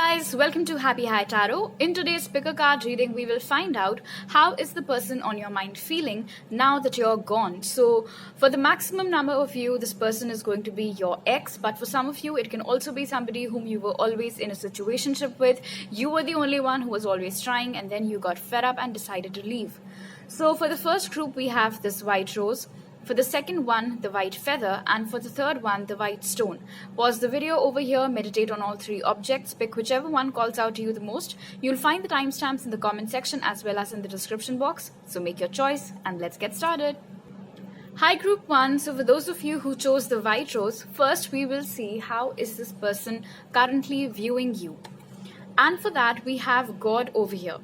guys, welcome to Happy High Tarot. In today's pick a card reading, we will find out how is the person on your mind feeling now that you're gone. So for the maximum number of you, this person is going to be your ex, but for some of you, it can also be somebody whom you were always in a situationship with. You were the only one who was always trying, and then you got fed up and decided to leave. So for the first group, we have this white rose. For the second one, the white feather, and for the third one, the white stone. Pause the video over here, meditate on all three objects, pick whichever one calls out to you the most. You'll find the timestamps in the comment section as well as in the description box. So make your choice and let's get started. Hi group 1, so for those of you who chose the white rose, first we will see how is this person currently viewing you. And for that, we have God over here.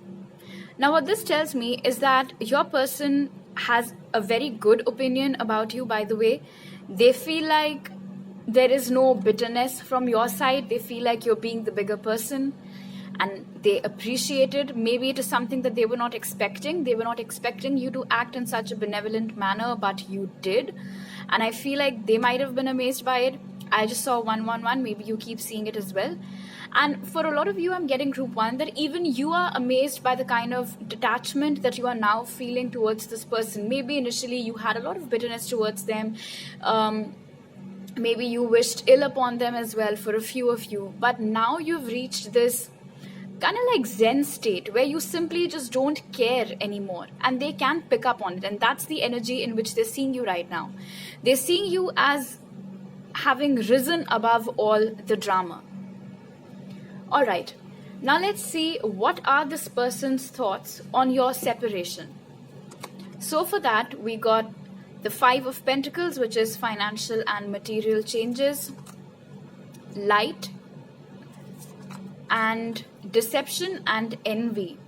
Now what this tells me is that your person has a very good opinion about you, by the way. They feel like there is no bitterness from your side. They feel like you're being the bigger person and they appreciate it. Maybe it is something that they were not expecting. They were not expecting you to act in such a benevolent manner, but you did. And I feel like they might have been amazed by it. I just saw 111. Maybe you keep seeing it as well. And for a lot of you, I'm getting group 1 that even you are amazed by the kind of detachment that you are now feeling towards this person. Maybe initially you had a lot of bitterness towards them. Maybe you wished ill upon them as well for a few of you. But now you've reached this kind of like Zen state where you simply just don't care anymore. And they can't pick up on it. And that's the energy in which they're seeing you right now. They're seeing you as having risen above all the drama. Alright, now let's see what are this person's thoughts on your separation. So for that, we got the 5 of Pentacles, which is financial and material changes, light, and deception and envy.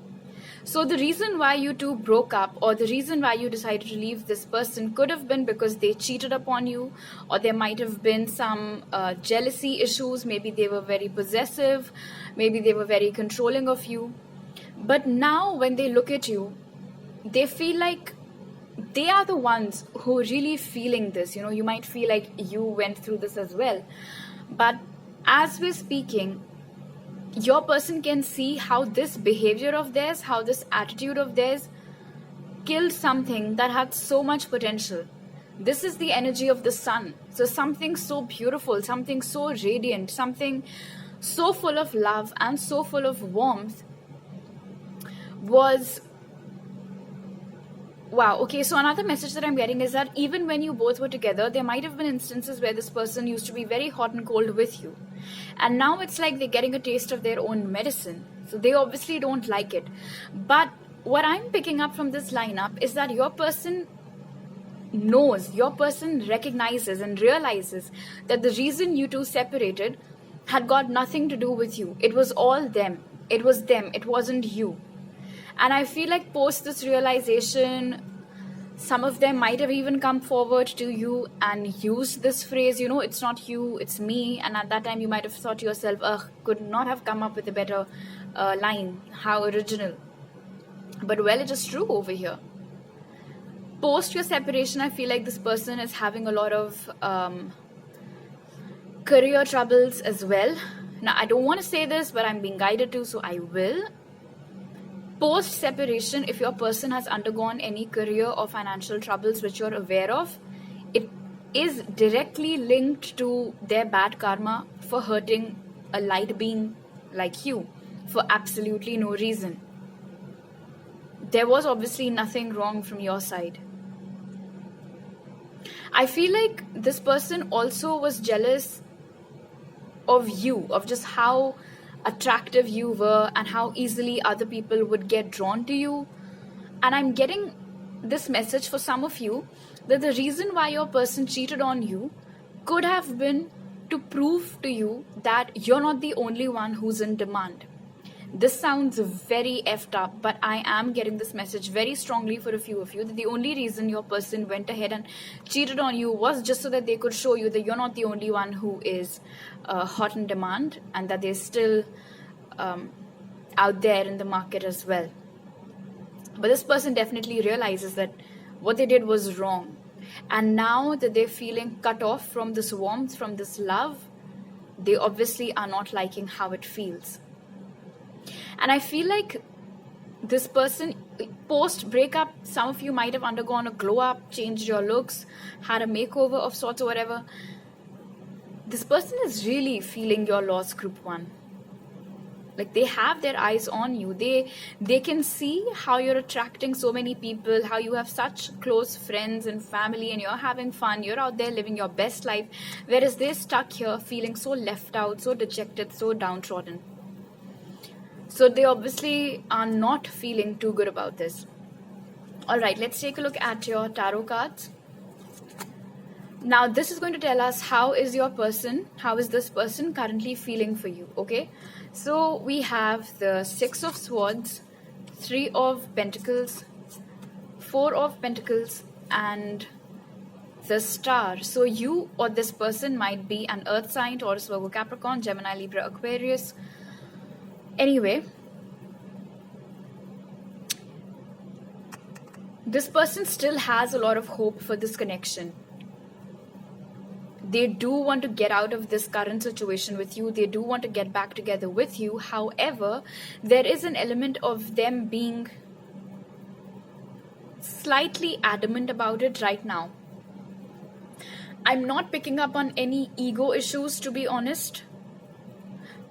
So the reason why you two broke up, or the reason why you decided to leave this person, could have been because they cheated upon you, or there might have been some jealousy issues. Maybe they were very possessive, maybe they were very controlling of you. But now when they look at you, they feel like they are the ones who are really feeling this. You know, you might feel like you went through this as well. But as we're speaking, your person can see how this behavior of theirs, how this attitude of theirs killed something that had so much potential. This is the energy of the sun. So something so beautiful, something so radiant, something so full of love and so full of warmth was... Wow, okay, so another message that I'm getting is that even when you both were together, there might have been instances where this person used to be very hot and cold with you. And now it's like they're getting a taste of their own medicine. So they obviously don't like it. But what I'm picking up from this lineup is that your person knows, your person recognizes and realizes that the reason you two separated had got nothing to do with you. It was all them. It was them. It wasn't you. And I feel like post this realization, some of them might have even come forward to you and used this phrase, you know, it's not you, it's me. And at that time, you might have thought to yourself, ugh, could not have come up with a better line. How original. But well, it is true over here. Post your separation, I feel like this person is having a lot of career troubles as well. Now, I don't want to say this, but I'm being guided to, so I will. Post separation, if your person has undergone any career or financial troubles which you're aware of, it is directly linked to their bad karma for hurting a light being like you for absolutely no reason. There was obviously nothing wrong from your side. I feel like this person also was jealous of you, of just how attractive you were and how easily other people would get drawn to you. And I'm getting this message for some of you that the reason why your person cheated on you could have been to prove to you that you're not the only one who's in demand. This sounds very effed up, but I am getting this message very strongly for a few of you that the only reason your person went ahead and cheated on you was just so that they could show you that you're not the only one who is hot in demand and that they're still out there in the market as well. But this person definitely realizes that what they did was wrong. And now that they're feeling cut off from this warmth, from this love, they obviously are not liking how it feels. And I feel like this person, post breakup, some of you might have undergone a glow up, changed your looks, had a makeover of sorts or whatever. This person is really feeling your loss, group 1. Like, they have their eyes on you. They can see how you're attracting so many people, how you have such close friends and family, and you're having fun, you're out there living your best life, whereas they're stuck here feeling so left out, so dejected, so downtrodden. So they obviously are not feeling too good about this. All right, let's take a look at your tarot cards. Now, this is going to tell us how is this person currently feeling for you, okay? So we have the 6 of Swords, 3 of Pentacles, 4 of Pentacles, and the Star. So you or this person might be an Earth sign, Taurus, Virgo, Capricorn, Gemini, Libra, Aquarius. Anyway, this person still has a lot of hope for this connection. They do want to get out of this current situation with you. They do want to get back together with you. However, there is an element of them being slightly adamant about it right now. I'm not picking up on any ego issues, to be honest.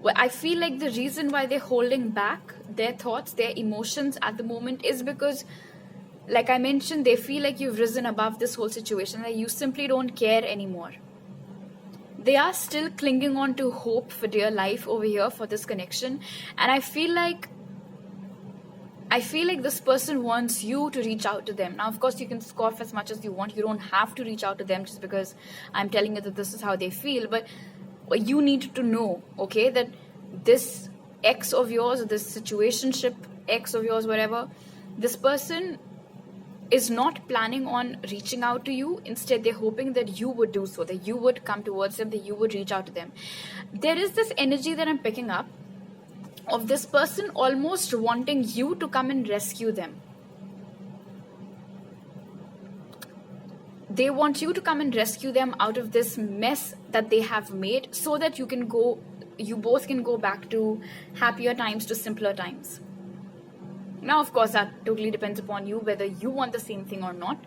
Well, I feel like the reason why they're holding back their thoughts, their emotions at the moment is because, like I mentioned, they feel like you've risen above this whole situation, that you simply don't care anymore. They are still clinging on to hope for dear life over here for this connection. And I feel like this person wants you to reach out to them. Now, of course, you can scoff as much as you want. You don't have to reach out to them just because I'm telling you that this is how they feel. But you need to know, okay, that this ex of yours, or this situationship ex of yours, whatever, this person is not planning on reaching out to you. Instead, they're hoping that you would do so, that you would come towards them, that you would reach out to them. There is this energy that I'm picking up of this person almost wanting you to come and rescue them. They want you to come and rescue them out of this mess that they have made, so that you both can go back to happier times, to simpler times. Now, of course, that totally depends upon you, whether you want the same thing or not.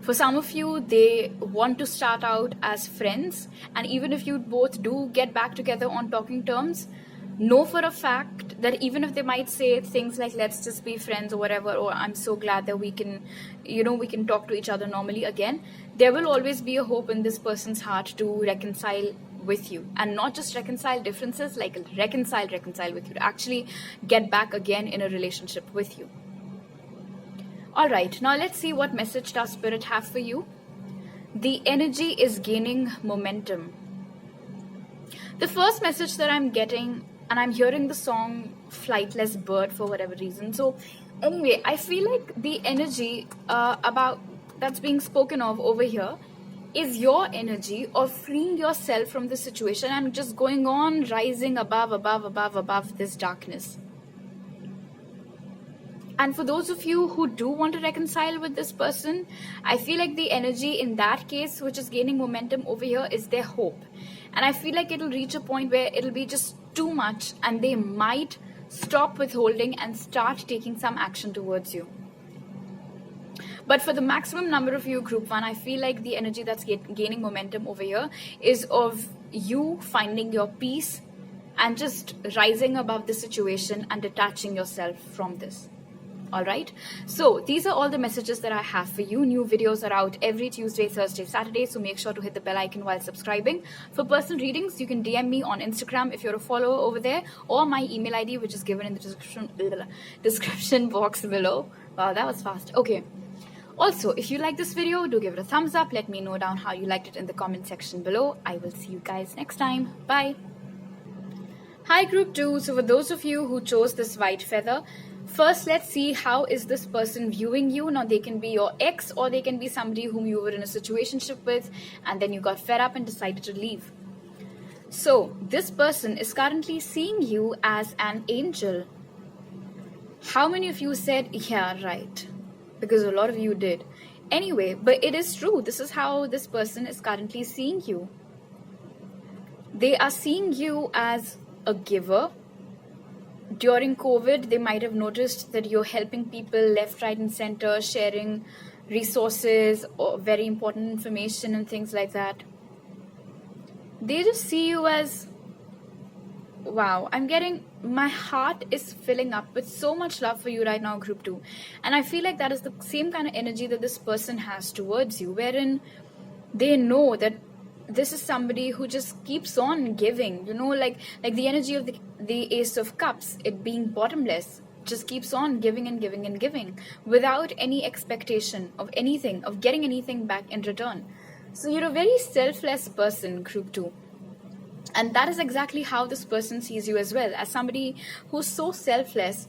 For some of you, they want to start out as friends, and even if you both do get back together on talking terms, know for a fact that even if they might say things like, let's just be friends or whatever, or I'm so glad that we can talk to each other normally again, there will always be a hope in this person's heart to reconcile with you, and not just reconcile differences, like reconcile with you, to actually get back again in a relationship with you. All right, now let's see what message does Spirit have for you. The energy is gaining momentum. The first message that I'm getting, and I'm hearing the song Flightless Bird for whatever reason. So anyway, I feel like the energy about that's being spoken of over here is your energy of freeing yourself from this situation and just going on, rising above this darkness. And for those of you who do want to reconcile with this person, I feel like the energy in that case, which is gaining momentum over here, is their hope. And I feel like it'll reach a point where it'll be just too much, and they might stop withholding and start taking some action towards you. But for the maximum number of you, Group 1, I feel like the energy that's gaining momentum over here is of you finding your peace and just rising above the situation and detaching yourself from this. All right, so these are all the messages that I have for you. New videos are out every Tuesday, Thursday, Saturday, so make sure to hit the bell icon while subscribing. For personal readings, you can DM me on Instagram if you're a follower over there, or my email ID, which is given in the description box below. Wow, that was fast. Okay. Also, if you like this video, do give it a thumbs up. Let me know down how you liked it in the comment section below. I will see you guys next time. Bye. Hi, Group 2. So for those of you who chose this white feather, first, let's see how is this person viewing you. Now, they can be your ex, or they can be somebody whom you were in a situationship with, and then you got fed up and decided to leave. So, this person is currently seeing you as an angel. How many of you said, yeah, right? Because a lot of you did. Anyway, but it is true. This is how this person is currently seeing you. They are seeing you as a giver. During COVID, they might have noticed that you're helping people left, right, and center, sharing resources or very important information and things like that. They just see you as, wow, my heart is filling up with so much love for you right now, group 2. And I feel like that is the same kind of energy that this person has towards you, wherein they know that this is somebody who just keeps on giving, like the energy of the Ace of Cups, it being bottomless, just keeps on giving and giving and giving without any expectation of anything, of getting anything back in return. So you're a very selfless person, group 2. And that is exactly how this person sees you as well, as somebody who's so selfless,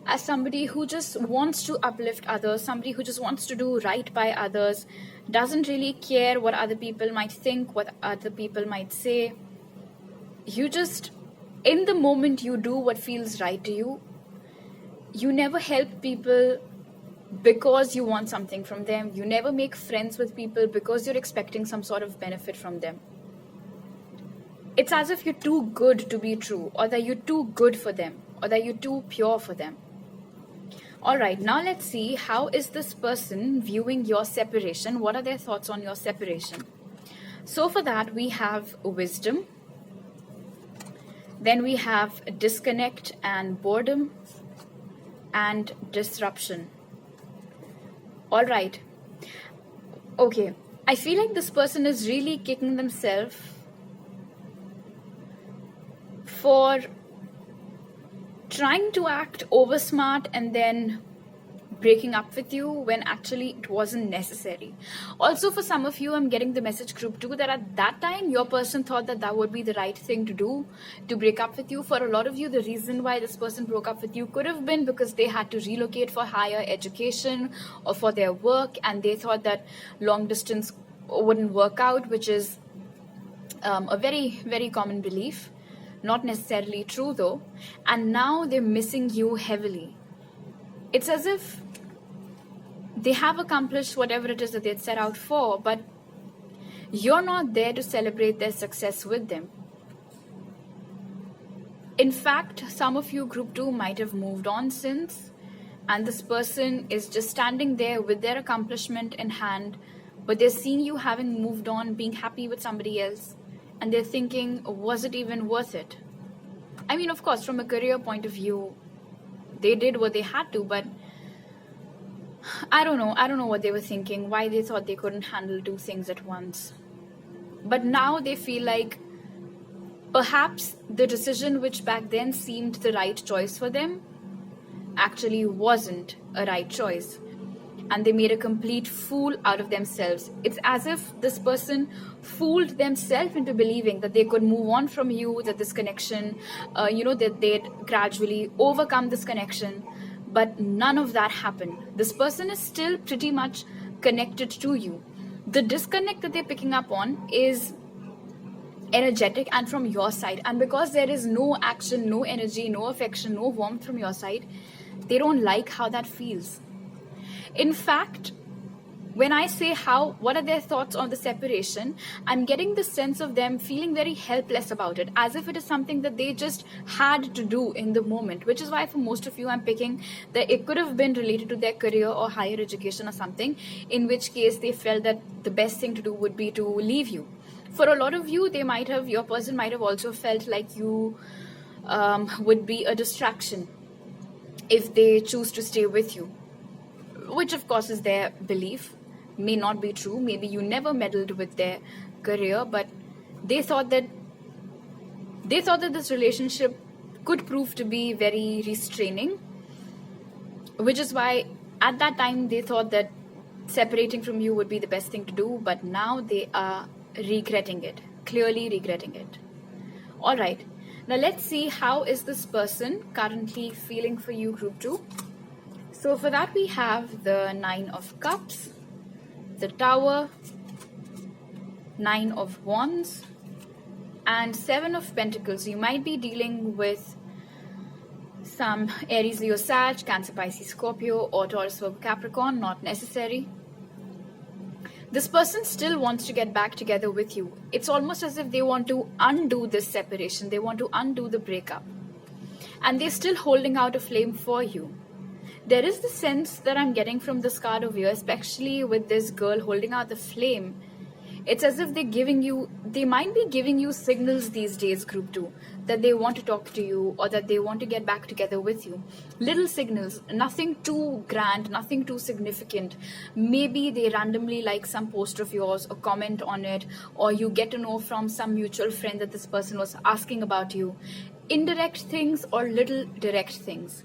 as somebody who just wants to uplift others, somebody who just wants to do right by others, doesn't really care what other people might think, what other people might say. You just, in the moment, you do what feels right to you. You never help people because you want something from them. You never make friends with people because you're expecting some sort of benefit from them. It's as if you're too good to be true, or that you're too good for them, or that you're too pure for them. All right, now let's see, how is this person viewing your separation? What are their thoughts on your separation? So for that, we have wisdom. Then we have disconnect and boredom and disruption. All right. Okay, I feel like this person is really kicking themselves for trying to act over smart and then breaking up with you when actually it wasn't necessary. Also, for some of you, I'm getting the message, group 2, that at that time your person thought that that would be the right thing to do, to break up with you. For a lot of you, the reason why this person broke up with you could have been because they had to relocate for higher education or for their work, and they thought that long distance wouldn't work out, which is a very, very common belief. Not necessarily true though. And now they're missing you heavily. It's as if they have accomplished whatever it is that they'd set out for, but you're not there to celebrate their success with them. In fact, some of you, group 2, might have moved on since, and this person is just standing there with their accomplishment in hand, but they're seeing you having moved on, being happy with somebody else. And they're thinking, was it even worth it? I mean, of course, from a career point of view, they did what they had to, but I don't know what they were thinking, why they thought they couldn't handle 2 things at once. But now they feel like perhaps the decision which back then seemed the right choice for them actually wasn't a right choice. And they made a complete fool out of themselves. It's as if this person fooled themselves into believing that they could move on from you, that this connection, that they'd gradually overcome this connection. But none of that happened. This person is still pretty much connected to you. The disconnect that they're picking up on is energetic and from your side. And because there is no action, no energy, no affection, no warmth from your side, they don't like how that feels. In fact, when I say what are their thoughts on the separation, I'm getting the sense of them feeling very helpless about it, as if it is something that they just had to do in the moment, which is why for most of you, I'm picking that it could have been related to their career or higher education or something, in which case they felt that the best thing to do would be to leave you. For a lot of you, your person might have also felt like you would be a distraction if they choose to stay with you, which of course is their belief. May not be true. Maybe you never meddled with their career, but they thought that this relationship could prove to be very restraining, which is why at that time they thought that separating from you would be the best thing to do, but now they are regretting it, clearly regretting it. All right, now let's see how is this person currently feeling for you, group 2. So for that, we have the 9 of Cups, the Tower, 9 of Wands, and 7 of Pentacles. You might be dealing with some Aries, Leo, Sag, Cancer, Pisces, Scorpio, or Taurus, Virgo, Capricorn. Not necessary. This person still wants to get back together with you. It's almost as if they want to undo this separation. They want to undo the breakup. And they're still holding out a flame for you. There is the sense that I'm getting from this card over here, especially with this girl holding out the flame. It's as if they might be giving you signals these days, group 2, that they want to talk to you or that they want to get back together with you. Little signals, nothing too grand, nothing too significant. Maybe they randomly like some post of yours or comment on it, or you get to know from some mutual friend that this person was asking about you. Indirect things or little direct things.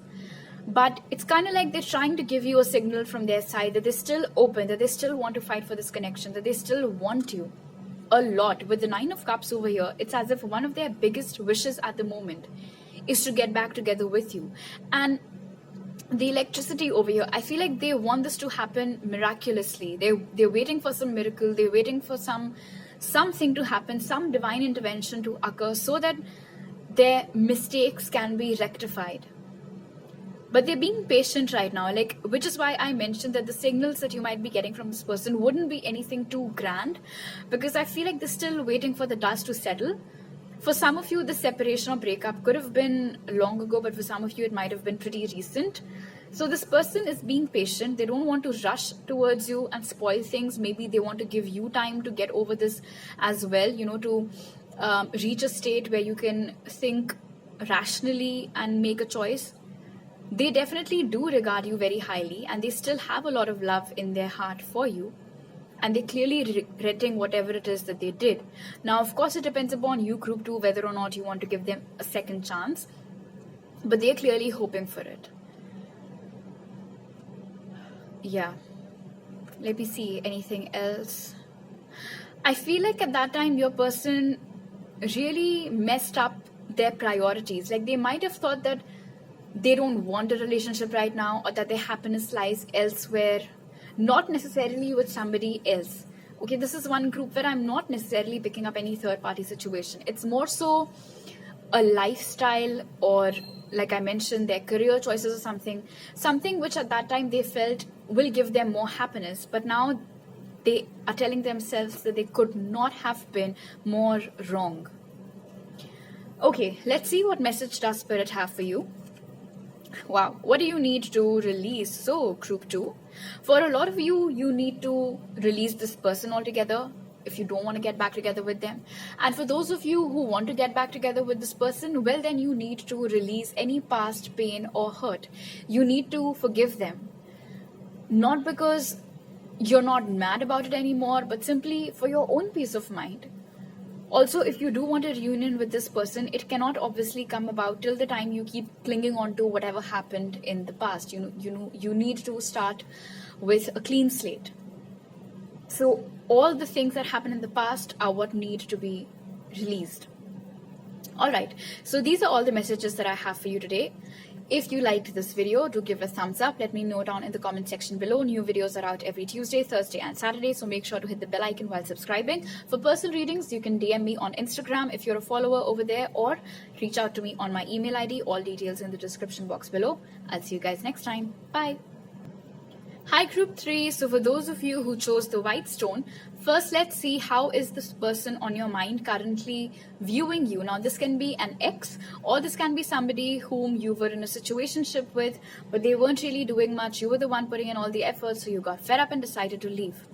But it's kind of like they're trying to give you a signal from their side that they're still open, that they still want to fight for this connection, that they still want you a lot. With the 9 of Cups over here, it's as if one of their biggest wishes at the moment is to get back together with you. And the electricity over here, I feel like they want this to happen miraculously. They're waiting for some miracle. They're waiting for something to happen, some divine intervention to occur so that their mistakes can be rectified. But they're being patient right now, which is why I mentioned that the signals that you might be getting from this person wouldn't be anything too grand, because I feel like they're still waiting for the dust to settle. For some of you, the separation or breakup could have been long ago, but for some of you, it might have been pretty recent. So this person is being patient. They don't want to rush towards you and spoil things. Maybe they want to give you time to get over this as well, to reach a state where you can think rationally and make a choice. They definitely do regard you very highly, and they still have a lot of love in their heart for you, and they're clearly regretting whatever it is that they did. Now, of course, it depends upon you, group 2, whether or not you want to give them a second chance, but they're clearly hoping for it. Yeah. Let me see anything else. I feel like at that time, your person really messed up their priorities. Like, they might have thought that they don't want a relationship right now, or that their happiness lies elsewhere, not necessarily with somebody else. Okay, this is one group where I'm not necessarily picking up any third-party situation. It's more so a lifestyle, or like I mentioned, their career choices or something which at that time they felt will give them more happiness. But now they are telling themselves that they could not have been more wrong. Okay, let's see what message does Spirit have for you. Wow, what do you need to release? So, group 2, for a lot of you, you need to release this person altogether if you don't want to get back together with them. And for those of you who want to get back together with this person, well, then you need to release any past pain or hurt. You need to forgive them. Not because you're not mad about it anymore, but simply for your own peace of mind. Also, if you do want a reunion with this person, it cannot obviously come about till the time you keep clinging on to whatever happened in the past. You need to start with a clean slate. So all the things that happened in the past are what need to be released. All right, so these are all the messages that I have for you today. If you liked this video, do give a thumbs up. Let me know down in the comment section below. New videos are out every Tuesday, Thursday, and Saturday, so make sure to hit the bell icon while subscribing. For personal readings, you can DM me on Instagram if you're a follower over there, or reach out to me on my email ID. All details in the description box below. I'll see you guys next time. Bye. Hi group 3, so for those of you who chose the white stone, first let's see how is this person on your mind currently viewing you. Now this can be an ex, or this can be somebody whom you were in a situationship with, but they weren't really doing much. You were the one putting in all the effort, so you got fed up and decided to leave.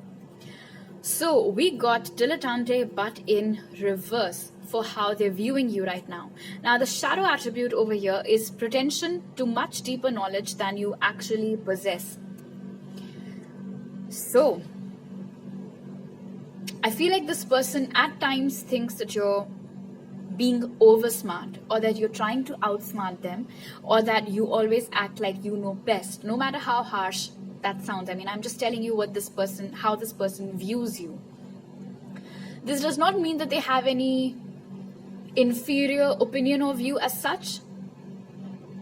So we got dilettante but in reverse for how they're viewing you right now. Now the shadow attribute over here is pretension to much deeper knowledge than you actually possess. So, I feel like this person at times thinks that you're being over smart, or that you're trying to outsmart them, or that you always act like you know best, no matter how harsh that sounds. I mean, I'm just telling you how this person views you. This does not mean that they have any inferior opinion of you as such.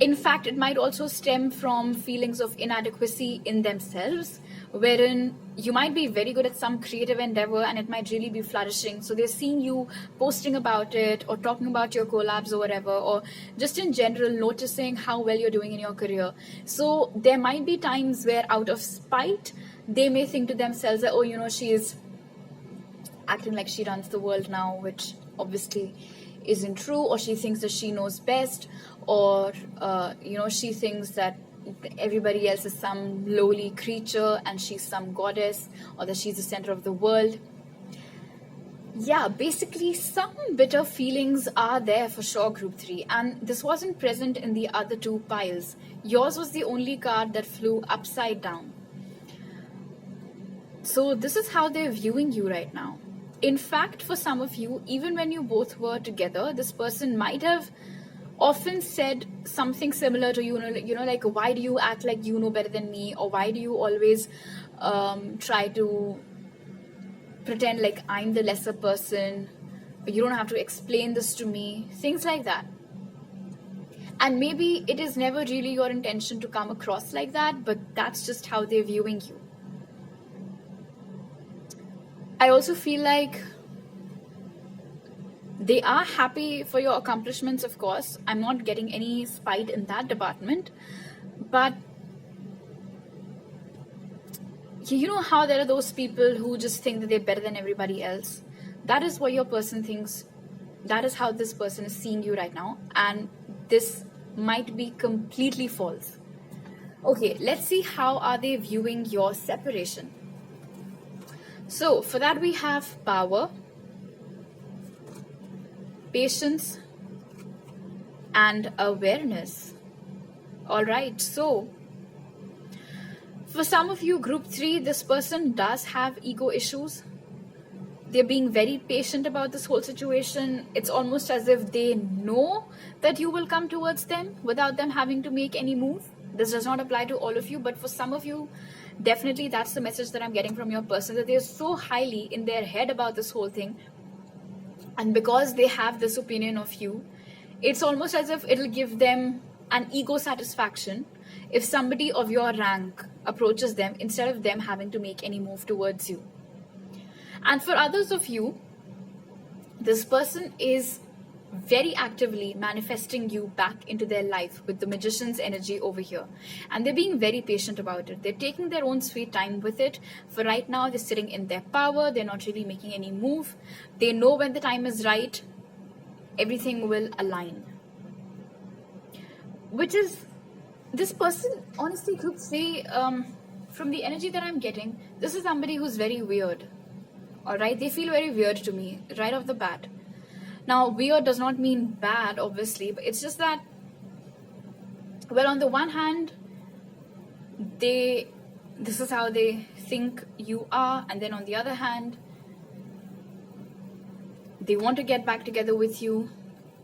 In fact, it might also stem from feelings of inadequacy in themselves, wherein you might be very good at some creative endeavor and it might really be flourishing. So they're seeing you posting about it, or talking about your collabs or whatever, or just in general noticing how well you're doing in your career. So there might be times where out of spite, They may think to themselves that, oh, she is acting like she runs the world now, which obviously isn't true, or she thinks that she knows best, or she thinks that everybody else is some lowly creature and she's some goddess, or that she's the center of the world. Yeah, basically some bitter feelings are there for sure, group 3, and this wasn't present in the other 2 piles. Yours was the only card that flew upside down. So this is how they're viewing you right now. In fact, for some of you, even when you both were together, this person might have often said something similar to you, like, why do you act like you know better than me, or why do you always try to pretend like I'm the lesser person, you don't have to explain this to me, things like that. And maybe it is never really your intention to come across like that, but that's just how they're viewing you. I also feel like they are happy for your accomplishments, of course. I'm not getting any spite in that department. But you know how there are those people who just think that they're better than everybody else? That is what your person thinks. That is how this person is seeing you right now. And this might be completely false. Okay, let's see how are they viewing your separation. So for that we have power, patience, and awareness. All right, so for some of you, group 3, this person does have ego issues. They're being very patient about this whole situation. It's almost as if they know that you will come towards them without them having to make any move. This does not apply to all of you, but for some of you, definitely that's the message that I'm getting from your person, that they're so highly in their head about this whole thing. And because they have this opinion of you, it's almost as if it'll give them an ego satisfaction if somebody of your rank approaches them instead of them having to make any move towards you. And for others of you, this person is very actively manifesting you back into their life with the magician's energy over here. And they're being very patient about it. They're taking their own sweet time with it. For right now, they're sitting in their power. They're not really making any move. They know when the time is right, everything will align. Which is, this person, honestly, could say, from the energy that I'm getting, this is somebody who's very weird. Alright, they feel very weird to me right off the bat. Now, weird does not mean bad, obviously, but it's just that, well, on the one hand, this is how they think you are, and then on the other hand, they want to get back together with you.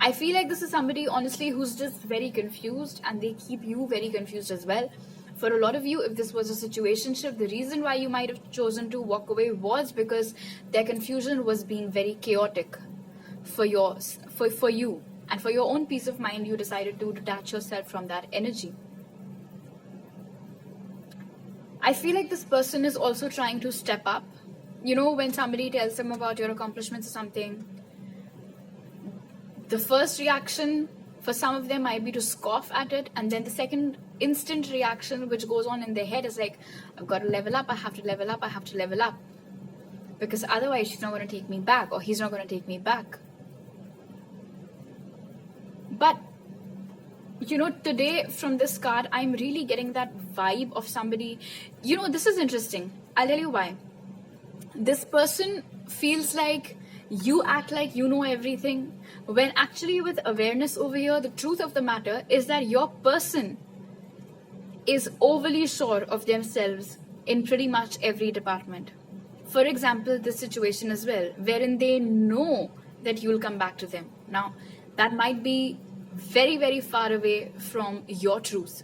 I feel like this is somebody, honestly, who's just very confused, and they keep you very confused as well. For a lot of you, if this was a situationship, the reason why you might have chosen to walk away was because their confusion was being very chaotic. For you, and for your own peace of mind, you decided to detach yourself from that energy. I feel like this person is also trying to step up. You know, when somebody tells them about your accomplishments or something, the first reaction for some of them might be to scoff at it, and then the second instant reaction which goes on in their head is like, I've got to level up, I have to level up, I have to level up, because otherwise she's not going to take me back, or he's not going to take me back. But, you know, today from this card, I'm really getting that vibe of somebody, you know, this is interesting. I'll tell you why. This person feels like you act like you know everything, when actually with awareness over here, the truth of the matter is that your person is overly sure of themselves in pretty much every department. For example, this situation as well, wherein they know that you'll come back to them. Now, that might be very, very far away from your truth.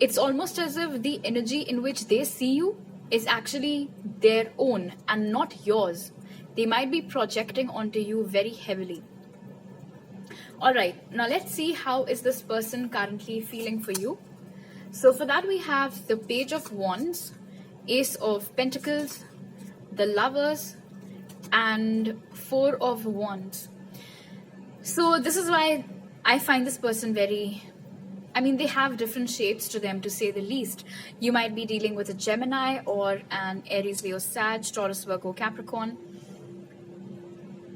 It's almost as if the energy in which they see you is actually their own and not yours. They might be projecting onto you very heavily. Alright, now let's see how is this person currently feeling for you. So for that we have the Page of Wands, Ace of Pentacles, the Lovers, and Four of Wands. So this is why I find this person very I mean, they have different shades to them, to say the least. You might be dealing with a Gemini or an Aries, Leo, Sag, Taurus, Virgo, Capricorn,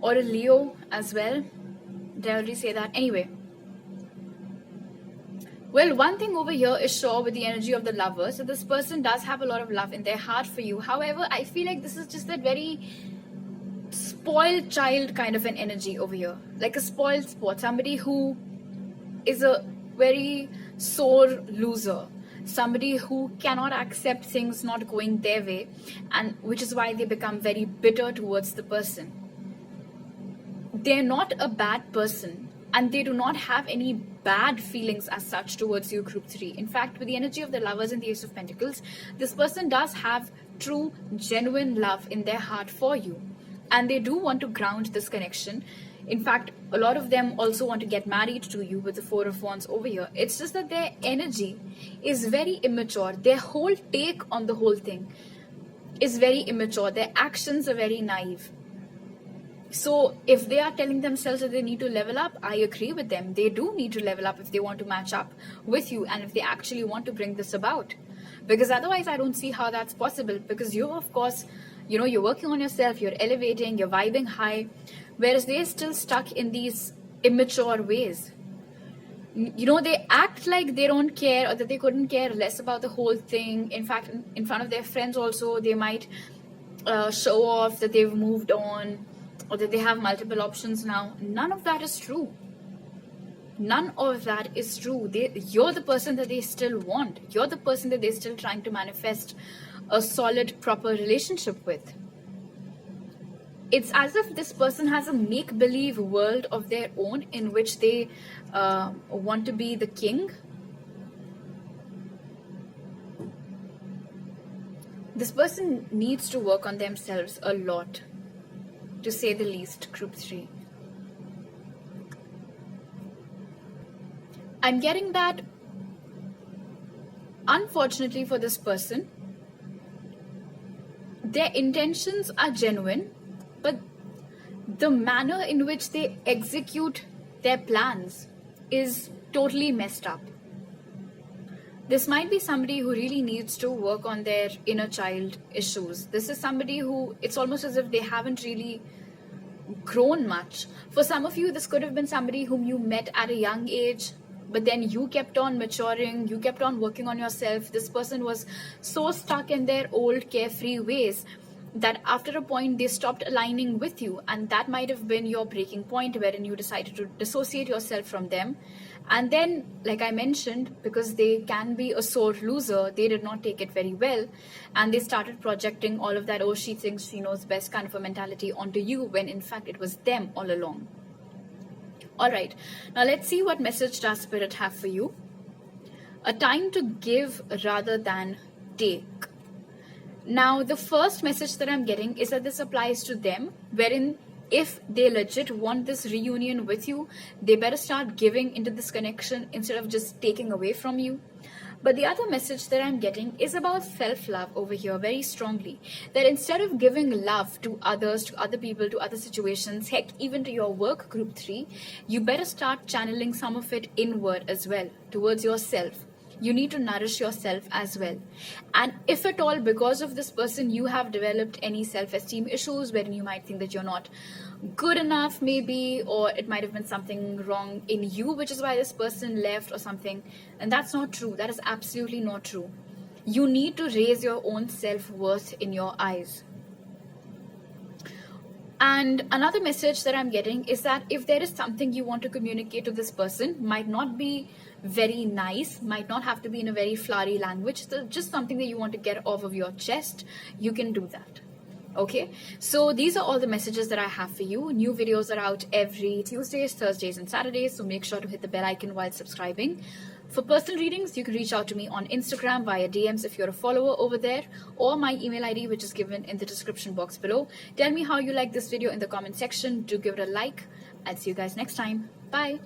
or a Leo as well. Did I already say that? Anyway. Well, one thing over here is sure with the energy of the Lover. So this person does have a lot of love in their heart for you. However, I feel like this is just that very spoiled child kind of an energy over here. Like a spoiled sport. Somebody who is a very sore loser. Somebody who cannot accept things not going their way. And which is why they become very bitter towards the person. They're not a bad person. And they do not have any bad feelings as such towards you, group 3. In fact, with the energy of the Lovers and the Ace of Pentacles, this person does have true, genuine love in their heart for you. And they do want to ground this connection. In fact, a lot of them also want to get married to you with the Four of Wands over here. It's just that their energy is very immature. Their whole take on the whole thing is very immature. Their actions are very naive. So if they are telling themselves that they need to level up, I agree with them. They do need to level up if they want to match up with you and if they actually want to bring this about. Because otherwise, I don't see how that's possible. Because you, of course, you're working on yourself, you're elevating, you're vibing high, whereas they're still stuck in these immature ways. They act like they don't care or that they couldn't care less about the whole thing. In fact, in front of their friends also, they might show off that they've moved on, or that they have multiple options now. None of that is true. None of that is true. You're the person that they still want. You're the person that they're still trying to manifest a solid, proper relationship with. It's as if this person has a make-believe world of their own in which they want to be the king. This person needs to work on themselves a lot, to say the least, group 3. I'm getting that, unfortunately for this person, their intentions are genuine, but the manner in which they execute their plans is totally messed up. This might be somebody who really needs to work on their inner child issues. This is somebody who, it's almost as if they haven't really grown much. For some of you, this could have been somebody whom you met at a young age, but then you kept on maturing, you kept on working on yourself. This person was so stuck in their old carefree ways that after a point they stopped aligning with you, and that might have been your breaking point wherein you decided to dissociate yourself from them. And then, like I mentioned, because they can be a sore loser, they did not take it very well, and they started projecting all of that, oh, she thinks she knows best kind of a mentality onto you, when in fact it was them all along. Alright, now let's see what message does Spirit have for you. A time to give rather than take. Now, the first message that I'm getting is that this applies to them, wherein if they legit want this reunion with you, they better start giving into this connection instead of just taking away from you. But the other message that I'm getting is about self-love over here very strongly. That instead of giving love to others, to other people, to other situations, heck, even to your work, group 3, you better start channeling some of it inward as well, towards yourself. You need to nourish yourself as well. And if at all, because of this person, you have developed any self-esteem issues wherein you might think that you're not good enough maybe, or it might have been something wrong in you, which is why this person left or something, and that's not true. That is absolutely not true. You need to raise your own self-worth in your eyes. And another message that I'm getting is that if there is something you want to communicate to this person, might not be very nice, might not have to be in a very flowery language, just something that you want to get off of your chest, you can do that. Okay, so these are all the messages that I have for you. New videos are out every Tuesdays, Thursdays, and Saturdays, so make sure to hit the bell icon while subscribing. For personal readings, you can reach out to me on Instagram via DMs if you're a follower over there, or my email ID, which is given in the description box below. Tell me how you like this video in the comment section. Do give it a like. I'll see you guys next time. Bye.